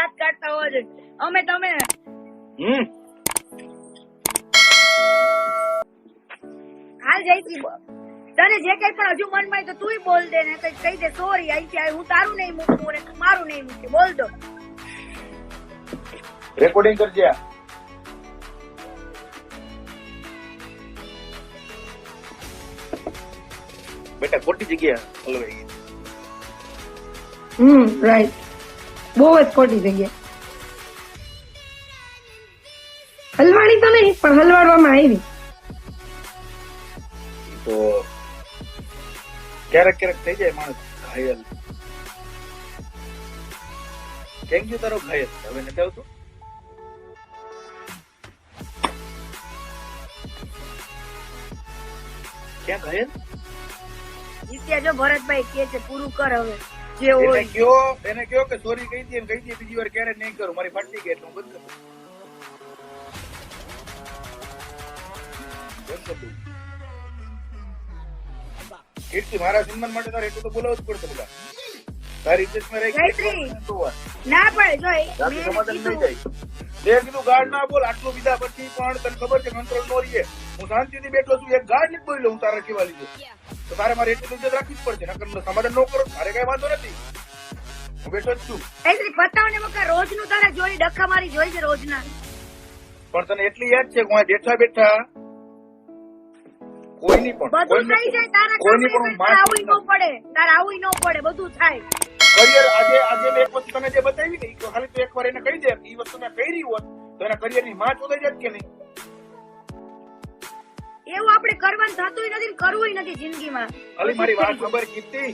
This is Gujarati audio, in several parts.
દાંત કાઢતા હોવા જોઈએ. અમે તમે હાલ જઈશી, તને જે કઈ પણ હજુ મનમાં હોય તો તું બોલ દે ને, કઈ કહી દે સોરી આઈ હું તારું નહીં મૂકું ને મારું નહીં મૂકે, બોલ દો. રેકોર્ડિંગ કરજે. બેટા ખોટી જગ્યા હલવાઈ ગઈ. રાઈટ, બહુ જ ખોટી જગ્યા. હલવાણી તો નહીં પણ હલવાડવામાં આવી. તો ક્યારેક ક્યારેક થઈ જાય માણસ ઘાયલ. કેમ કે તારો ઘાયલ હવે નથી આવતું. ક્યાં ઘાયલ? જીત્યા જો ભરતભાઈ કે છે પૂરું કર હવે જે હોય. એને કયો કે સોરી કહી દે, કહી દે બીજી વાર ક્યારે નહીં કરું, મારી ફાટી ગઈ એટલે હું બંધ કરું. કીર્તિ, મારા સન્માન માટે તારે એટલું તો બોલાવવું જ પડશે બધા. તારી ઇજ્જતમાં રહી ના પડે જો સમાધાન નહીં જાય. તે કીધું ગાર્ડ ના બોલ, આટલું બીજા પછી પણ તને ખબર છે કંટ્રોલ નો રહીએ. હું શાંતિથી બેઠો છું, એક ગાર્ડ નથી બોલ્યો, હું તારા કેવા લીધે તો તારે મારે એટલી ઇજ્જત રાખવી જ પડશે. નકર સમાધાન ન કરો તારે કઈ વાંધો નથી, હું બેઠો જ છું. પતાવને મકા રોજ નું તારે જોઈ ડખા મારી જોઈ છે રોજના. પણ તને એટલી યાદ છે કે હું બેઠા બેઠા કોઈની પણ બધું થઈ જાય તારા કોઈની પણ આવું ન પડે, તારે આવું ન પડે, બધું થાય. કરિયર આજે મેં એક વસ્તુ તને જે બતાવી ને તો ખાલી તું એકવાર એને કહી દે, એ વસ્તુ મેં કરી હોત તો એના કરિયર ની માં ચોદાઈ જાય કે નહીં? એવું આપણે કરવાનું થતું નથી ને કરવું નથી જિંદગીમાં. ખાલી મારી વાત ખબર કીધી,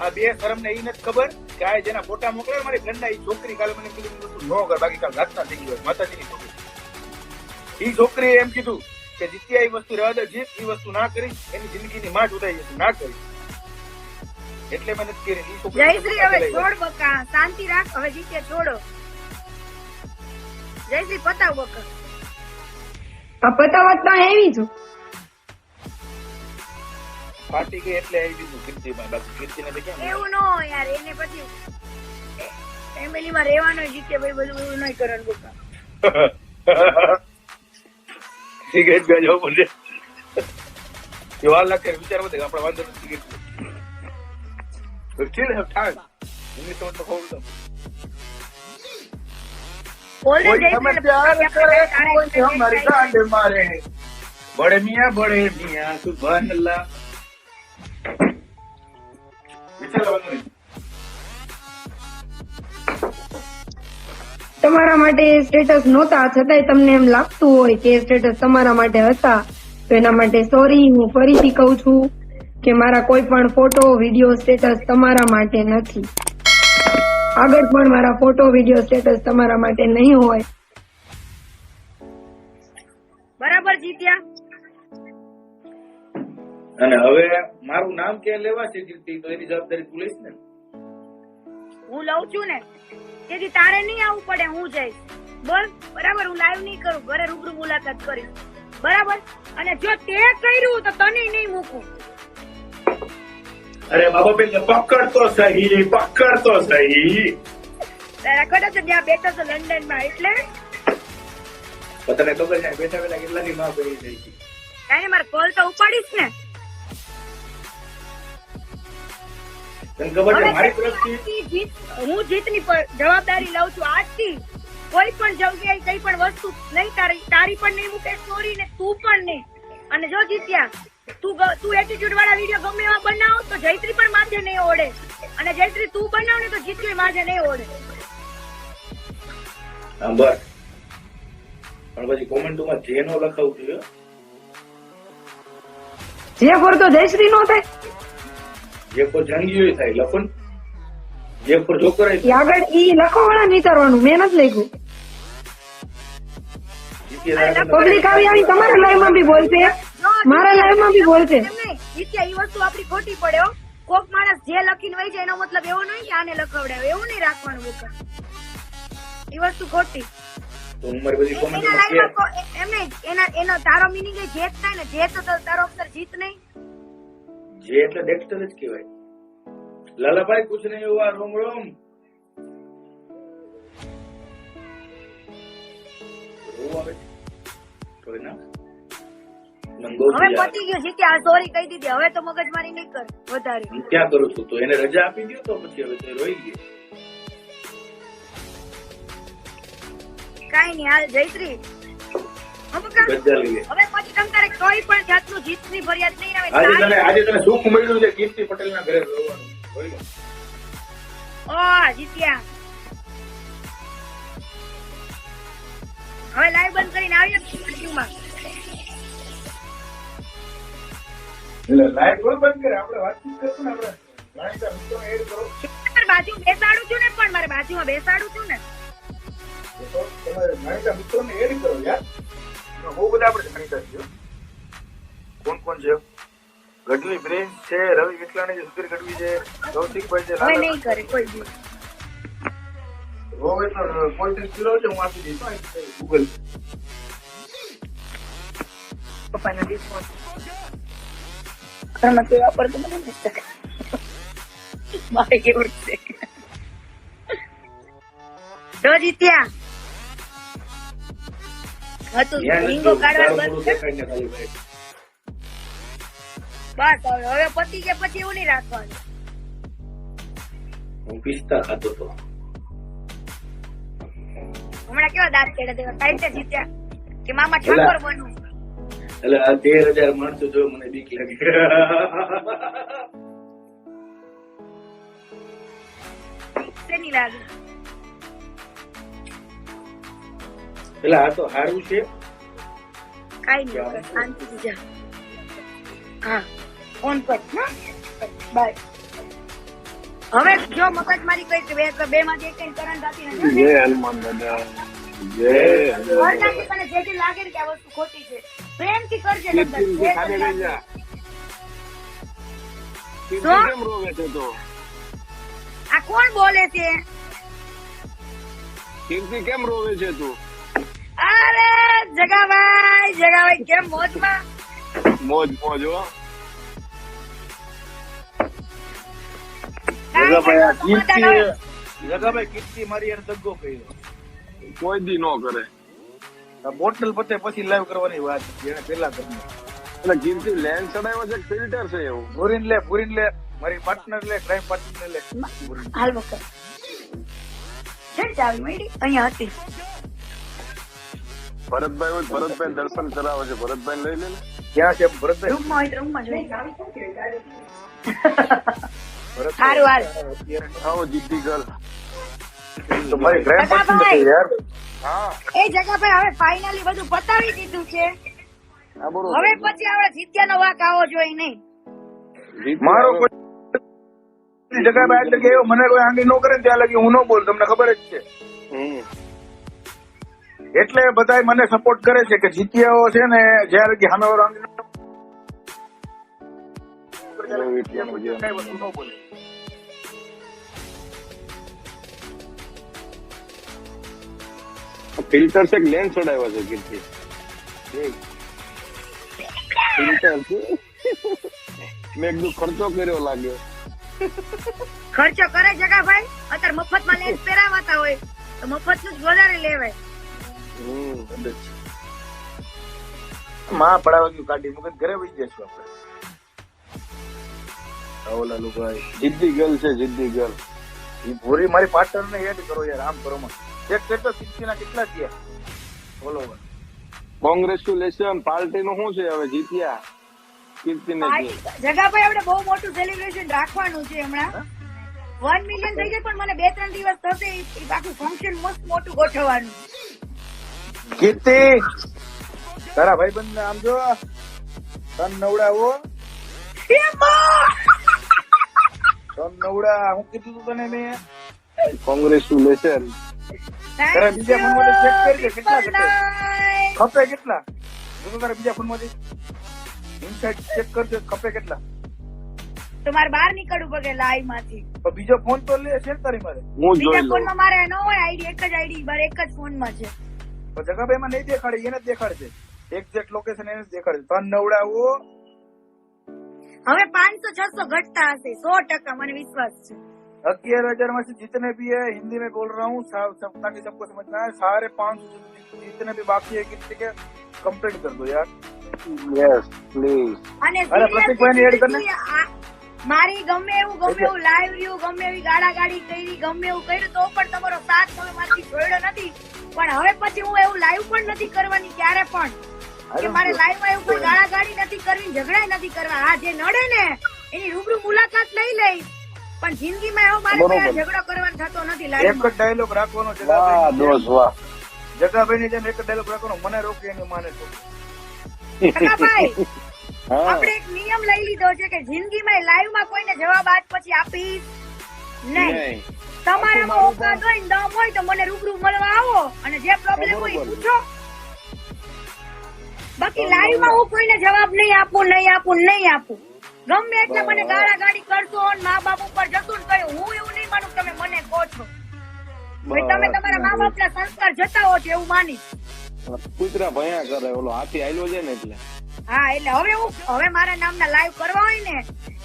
આ બે શરમ ને એ નથી ખબર કે આ જેના ફોટા મોકલે મારી ફ્રેન્ડ ના એ છોકરી કાલે મને કીધું વસ્તુ ન કર, બાકી કાલ ઘાતના થઈ ગયો માતાજીની છોકરી. એ છોકરીએ એમ કીધું કે જીત્યા એ વસ્તુ રહેવા દે, જીત એ વસ્તુ ના કરી એની જિંદગીની માં ચોદાઈ જશે, ના કરી એટલે મહેનત કરી. જયશ્રી હવે છોડ બકા, શાંતિ રાખ, હવે જીતે છોડો. જયશ્રી પતાવ બકા. આ પતાવત તો એવી છું. ફાટી ગઈ એટલે આવી દીધું કીર્તિમાં, બાકી કીર્તિને તો કેમ એવું ન હોય યાર, એને પછી ફેમિલીમાં રહેવાનો જીતે ભાઈ, બધું એવું નહીં કરવાનું બકા. સિગરેટ ગાજો બોલે વાર લાગે વિચારવા દે આપણે વાંધો નથી. Cigarette still have time. इन्हीं तो मतलब होगा. कोई हमें प्यार करे, कोई हमारी गांड मारे. बड़े मियां सुभान अल्लाह. તમારા માટે સ્ટેટસ નહોતા છતાંય તમને એમ લાગતું હોય કે સ્ટેટસ તમારા માટે હતા તો એના માટે સોરી. હું ફરીથી કહું છું કે મારા કોઈ પણ ફોટો વિડીયો સ્ટેટસ તમારા માટે નથી. આગળ પણ મારા ફોટો વિડીયો સ્ટેટસ તમારા માટે નહીં હોય. બરાબર જીત્યા. અને હવે મારું નામ ક્યાં લેવા છે જીતી તો એની જવાબદારી તું લઈશ ને. હું લઉં છું ને, તેથી તારે નહીં આવવું પડે, હું જઈશ. બોલ બરાબર, હું લાઈવ નહીં કરું, ઘરે રૂબરૂ મુલાકાત કરીશ બરાબર. અને જો તે કર્યું તો તને નહીં મૂકું. અરે બાબા બેન પકડ તો સહી. તારા કદાચ જ્યાં બેઠો છો લંડન માં, એટલે તને ખબર છે બેઠા બેઠા કેટલાની માં પડી જાય છે. કાંઈ મારે કોલ તો ઉપાડીશ ને. તને ખબર છે મારી તરફથી હું જીતની જવાબદારી લઉં છું આજથી. કોઈ પણ જગ્યાએ કઈ પણ વસ્તુ નહીં તારી પણ નહીં મૂકે સોરી ને તું પણ નહીં. અને જો જીત્યા તું એટીટ્યુડ વાળા વિડીયો ગમે એવા બનાવ તો જયશ્રી પણ માથે નહીં ઓળે, અને જયશ્રી તું બનાવ ને તો જીત્યું માથે નહીં ઓળે. બસ પણ પછી કોમેન્ટમાં જે નો લખાવું જોઈએ, જે ફોર તો જયશ્રી નો થાય, જે ફોર જંગીઓ થાય લખન, જે ફોર જોકર આગળ ઈ લખવાવાળા વિચારવાનું. મેં નથી લખ્યું. પબ્લિક આવી તમારા લાઈવ માં બી બોલશે, મારા લાઈવ માં બી બોલશે. જીત્યા એ વસ્તુ આપડી ખોટી પડે. કોક માણસ જે લખીને વહી જાય એનો મતલબ એવો નહીં કે આને લખાવડાવે, એવું નહીં રાખવાનું બોકા. એ વસ્તુ ખોટી. એનો તારો મિનિંગ જેત થાય ને, જેત તો તારો અક્ષર જીત નહીં. જે એટલે ડેક્સ્ટર જ કહેવાય. લાલાભાઈ કુછ નહીં હુઆ, રોમ રોમ. કરી નાખ. મને બહુ હવે યાર. પતી ગયું જીત્યા, સોરી કહી દીધી, હવે તો મગજમારી નહીં કર વધારે. હું ક્યાં કરું છું? તો એને રજા આપી દો તો પછી હવે તો એ રોઈ ગઈ. કાઈ નહીં, હાલ જયશ્રી અમુકા, ગજ્જર લઈએ. હવે પછી તમ તારે કોઈ પણ જાતનું જીતની ફરિયાદ નહીં આવે. આજે તને સુખ મળ્યું છે કીર્તિ પટેલ ના ઘરે રહેવાનું. જોઈ લો. ઓ જીત્યા, હવે લાઈવ બંધ કરીને આવીએ માં. એટલે લાઈટ કોઈ બંધ કરે, આપણે વાતચીત કરશું ને. આપણે જાણીતા મિત્રોને એડ કરો. બાજુ બેસાડું છું ને, પણ મારે બાજુમાં બેસાડું છું ને. તો તમારે જાણીતા મિત્રોને એડ કરો યાર. બહુ બધા આપણે જાણીતા છીએ. કોણ કોણ છે? ગઢવી બ્રેન્ચ છે, રવિ વિટલાણી છે, સુધીર ગઢવી છે, કૌશિકભાઈ છે, હવે નહીં કરે કોઈ બી. પોલિટિક્સ કર્યો છે, હું આપી દઈશ ગૂગલ. પપ્પાનો રિસ્પોન્સ ઘરમાં કોઈ વાપરતું મને નથી શકે. મારે કેવું છે તો જીત્યા હતું રીંગો કાઢવાનું બંધ કર. બસ હવે પતી ગયા પછી એવું નહીં રાખવાનું. હું પિસ્તા ખાતો હતો. હમણાં કેવા દાંત કેળે દેવા ટાઈમ છે જીત્યા કે મામા ઠાકોર બનવું. એટલે આ 13,000 માણસો જો મને બીક લાગે. શેની લાગે? એટલે આ તો સારું છે. કાઈ નહીં કર, શાંતિથી જા. હા ફોન કર. બાય. હવે જો મગજમારી કઈ કે બે માંથી એક કઈ કરંટ આપી નથી. જય હનુમાન દાદા, જય વરસાદથી તને જે જે લાગે ને કે આ વસ્તુ ખોટી છે પ્રેમથી કરજે. કીર્તિ નકર જે ખાને તને લઈ જા. કીર્તિ શું? કેમ રોવે છે તો? આ કોણ બોલે છે? કીર્તિ કેમ રોવે છે તું? અરે જગાભાઈ કેમ મોજમાં? મોજ મોજ હો. જગાભાઈ કીર્તિ મારી યાર દગ્ગો કર્યો. કોઈ દી નો કરે. આ બોટલ પતે પછી લાઈવ કરવાની વાત છે, એને પેલા કરી. એટલે કીર્તિ લેન્સ ચડાવ્યો છે ફિલ્ટર છે એવું? પૂરીન લે મારી પાર્ટનર લે, ક્રાઇમ પાર્ટનર લે. હાલ વખત છે ચાવી મળી અહીંયા હતી. ભરતભાઈ હોય, ભરતભાઈ દર્શન કરાવે છે, ભરતભાઈ લઈ લે ને. ક્યાં છે ભરતભાઈ? રૂમમાં હોય તો રૂમમાં જોઈ. ભરત સારું હાલ. આવો જીતી ગર્લ. તો મારી ક્રાઇમ પાર્ટનર છે યાર. હા એ જગાભાઈ હવે ફાઇનલી બધું પતાવી દીધું છે. આ બરોબર. હવે પછી આપણે જીત્યાનો વાંક આવો જોઈએ નહીં. જીતી મારો હવે- કોઈ જગાભાઈ આજ લગી મને કોઈ આંગળી ન કરે ને ત્યાં લગી હું ન બોલ, તમને ખબર જ છે. હમ. એટલે બધાય મને સપોર્ટ કરે છે કે જીત્યાઓ છે ને જયારે લગી સામે વાળો આંગળી કઈ વસ્તુ ન બોલે. ફિલ્ટર છે કે લેન્સ ચડાવ્યો છે કીર્તિ? ફિલ્ટર છે. મેં એકદમ ખર્ચો કર્યો લાગ્યો. ખર્ચો કરે જગાભાઈ, અત્યારે મફતમાં લેન્સ પહેરાવાતા હોય તો મફતનું જ વધારે લેવાય. હમ. માં પડાવવા ગયું કાઢી મૂકે ઘરે વહી જશું આપણે. આવો લાલુભાઈ જીદ્દી ગર્લ છે, જીદ્દી ગર્લ. એ ભૂરી મારી પાર્ટનર ને એડ કરો યાર, આમ કરો માં ચેક કરતો સિક્સટીના કેટલા થયા ફોલોવર. કોંગ્રેચ્યુલેશન. પાર્ટી નું શું છે હવે? જીત્યા કીર્તિ ને. જગાભાઈ આપણે બહુ મોટું સેલિબ્રેશન રાખવાનું છે હમણાં. 1 મિલિયન થઈ જાય પણ મને 2-3 દિવસ થશે એ આખું ફંક્શન મસ્ત મોટું ગોઠવવાનું. કીર્તિ તારા ભાઈબંધ ને આમ જો તન નવડાવો, તન નવડા. હું કીધું તું તને મેં. કોંગ્રેચ્યુલેશન. તારા બીજા ફોન માંથી ચેક કરજે કેટલા ખપે કેટલા. જો તારા બીજા ફોન માંથી ઇનસાઇડ ચેક કરજો ખપે કેટલા. તો મારે બહાર નીકળવું પડે લાઈવ માંથી. તો બીજો ફોન તો લે છે ને તારી મારે. હું બીજા જોઈ ફોન લઉં. માં મારે ન હોય આઈડી, એક જ આઈડી મારે એક જ ફોન માં છે. તો જગાભાઈ માં નહીં દેખાડે, એને જ દેખાડશે. એક્ઝેક્ટ લોકેશન એને જ દેખાડશે. તન નવડાવો. હવે 500-600 ઘટતા હશે 100%, મને વિશ્વાસ છે. 11,000 में से जितने भी है हिंदी में बोल रहा हूँ ताकि सबको समझना है, सारे 500 जितने भी बाकी है कीर्ति के कंप्लीट कर दो यार। Yes please. અને અરે, પ્રતિકભાઈને એડ કર ને. મારી ગમે એવું લાઈવ રહ્યું, ગમે એવી ગાળાગાળી કરી, ગમે એવું કર્યું તો પણ તમારો સાથ તમે મારાથી જોડ્યો નથી. પણ હવે પછી હું એવું લાઈવ પણ નથી કરવાની ક્યારે પણ, કે મારે લાઈવ માં એવું કોઈ ગાળાગાળી નથી કરવી, ઝઘડા નથી કરવા. આ જે નડે ને એની રૂબરૂ મુલાકાત લઈ લઈ, પણ જિંદગીમાં એવો મારે કોઈ ઝઘડો કરવાનો થતો નથી એક લાઈવ જ ડાયલોગ રાખવાનો છે વાહ દોસ્ત વાહ. જગાભાઈ ની જેમ એક જ ડાયલોગ રાખવાનો, મને રોકે એની માને તો. ભાઈ. હા આપણે એક નિયમ લઈ લીધો છે કે જિંદગીમાં લાઈવ માં કોઈને જવાબ આજ પછી આપીશ નહીં. નહીં. તમારામાં ઓકાત હોય ને દમ હોય તો મને રૂબરૂ મળવા આવો અને જે પ્રોબ્લેમ હોય એ પૂછો. બાકી લાઈવ માં હું કોઈને જવાબ નહીં આપું. ગમે એટલે મને ગાળાગાળી કરશો ને મા બાપ ઉપર જતું ને કહ્યું, હું એવું નહીં માનું તમે મને કહો છો. ભાઈ તમે તમારા મા બાપ ના સંસ્કાર જતાવો છો એવું માની. કૂતરા ભયા કરે, ઓલો હાથી આયલો છે ને એટલે. હા એટલે હવે મારા નામના લાઈવ કરવા હોય ને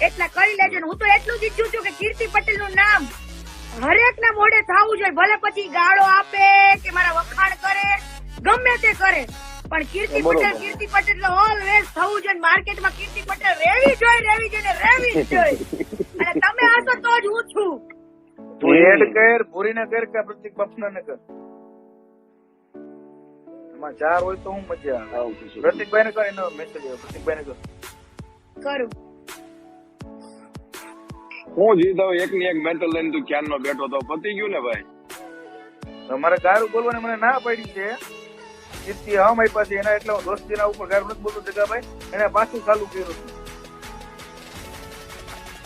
એટલા કરી લેજો. ને હું તો એટલું જ ઈચ્છું છું કે કીર્તિ પટેલ નું નામ હરેક ના મોઢે થવું જોઈએ. ભલે પછી ગાળો આપે કે મારા વખાણ કરે, ગમે તે કરે, પણ કીર્તિ પટેલ ઓલવેઝ થવું જોઈએ. માર્કેટમાં કીર્તિ પટેલ રહેવી જોઈએ. અને તમે હશો તો જ હું છું. તું એડ કર, ભૂરી ને કર કે પ્રતિક બાપના ને કર. એમાં 4 હોય તો હું મજા આવે. પ્રતિકભાઈ ને કર, એનો મેસેજ આવ્યો, પ્રતિકભાઈ ને કર. કરું હું જીતાવ એક ની એક મેટલ લઈને તું ક્યારનો બેઠો તો પતી ગયું ને ભાઈ. તમારે ગારું બોલવાની મને ના પડી છે કીર્તિ, હા મારી પાસે એના એટલે હું દોસ્તીના ઉપર ગારું નથી બોલતો જગાભાઈ, એને પાછું ચાલુ કર્યું છે.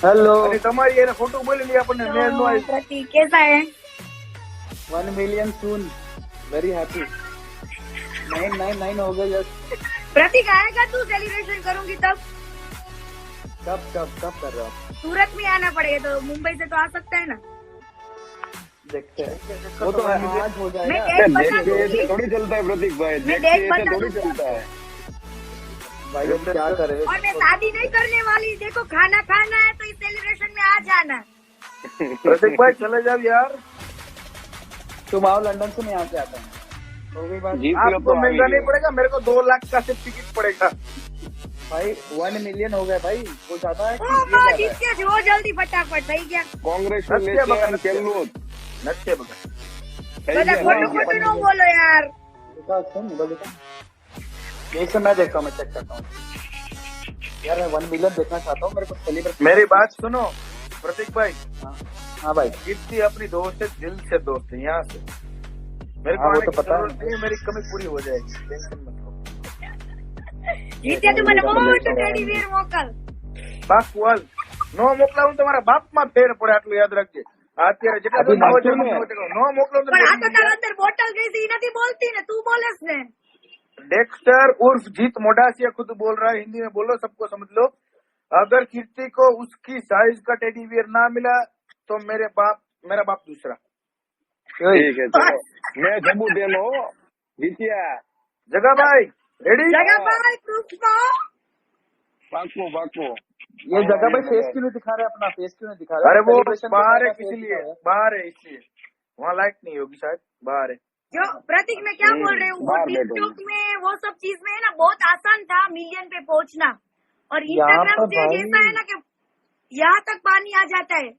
हेलो અને તમારી એને ખોટું બોલી લી આપણને મેળ નો આવી. પ્રતિક કેસા હે? 1 million soon very happy 999 हो गए यस प्रतीक आएगा तू? सेलिब्रेशन करूंगी तब. कब कर रहे हो सूरत में आना पड़ेगा, तो मुंबई से तो आ सकता है ना. देखते हैं वो तो आज हो मैं जाएगा डेट बता देखते ऐसे दूंगी. थोड़ी चलता है प्रतीक भाई, मैं देखते डेट ऐसे बता थोड़ी दूंगी. चलता है. भाई हम क्या करें और मैं शादी नहीं करने वाली. देखो खाना खाना है तो इस सेलिब्रेशन में आ जाना. પ્રતિકભાઈ ચલે જાવ યાર. तुम आओ लंदन से मैं यहाँ से आता हूँ हो गई बात जीत लो आपको तो महंगा नहीं आएंगे. पड़ेगा, मेरे को 2 लाख का सिर्फ टिकट पड़ेगा. भाई 1 million हो गए भाई वो चाहता है कि ओ ये माँ ज्यादा जीत है। के जो जल्दी फटाफट થઈ ગયા. કોંગ્રેચ્યુલેશન કેલું નથી બગા. થઈ બધા ગયા ખોટું ખોટું ન બોલો યાર. देखा सुन बोलेगा यही से मैं देखता हूँ मैं चेक करता हूँ यार मैं 1 million देखना चाहता हूँ मेरे को सेलिब्रेट मेरी बात सुनो प्रतीक भाई, हाँ भाई कीर्ति अपनी दोस्त है, दिल से दोस्त है, यहाँ से मेरे को हाँ, वो आने तो की पता है। जरूरत नहीं है, मेरी कमी पूरी हो जाएगी, टेंशन मत लो. જીત્યા તું મને મોટું ટેડી બેર મોકલ. બાપ વાલ નો મોકલાવું તમારા બાપમાં ફેર પડે, આટલું યાદ રાખજે. આ અત્યારે જેટલા અભી નો નાખ્યું ને. મોકલો પણ આ તો તારા અંદર બોટલ ગઈ છે, ઈ નથી બોલતી ને તું બોલેસ ને. डेक्स्टर उर्फ जीत मोडासिया खुद बोल रहा है, हिंदी में बोलो, सबको समझ लो. अगर कीर्ति को उसकी साइज का टेडी बियर ना मिला तो मेरा बाप दूसरा. ठीक है चलो मैं जम्मू दे लो जीतिया जगह भाई रेडी. જગાભાઈ પુષ્પા पाको पाको. ये जगह भाई फेस क्यों नहीं दिखा रहे अपना फेस क्यों नहीं दिखा रहे अरे वो Celebration में बाहर है, अपना face इसलिए दिखा रहे। बाहर है, इसलिए वहाँ लाइट नहीं होगी शायद, बाहर है. जो प्रतीक मैं क्या बोल रही हूँ, वो बाहर बैठो। टिकटॉक में वो सब चीज में है ना बहुत आसान था मिलियन पे पहुंचना, और यहाँ इंस्टाग्राम पर से भाई- ऐसा है ना कि यहाँ तक पानी आ जाता है.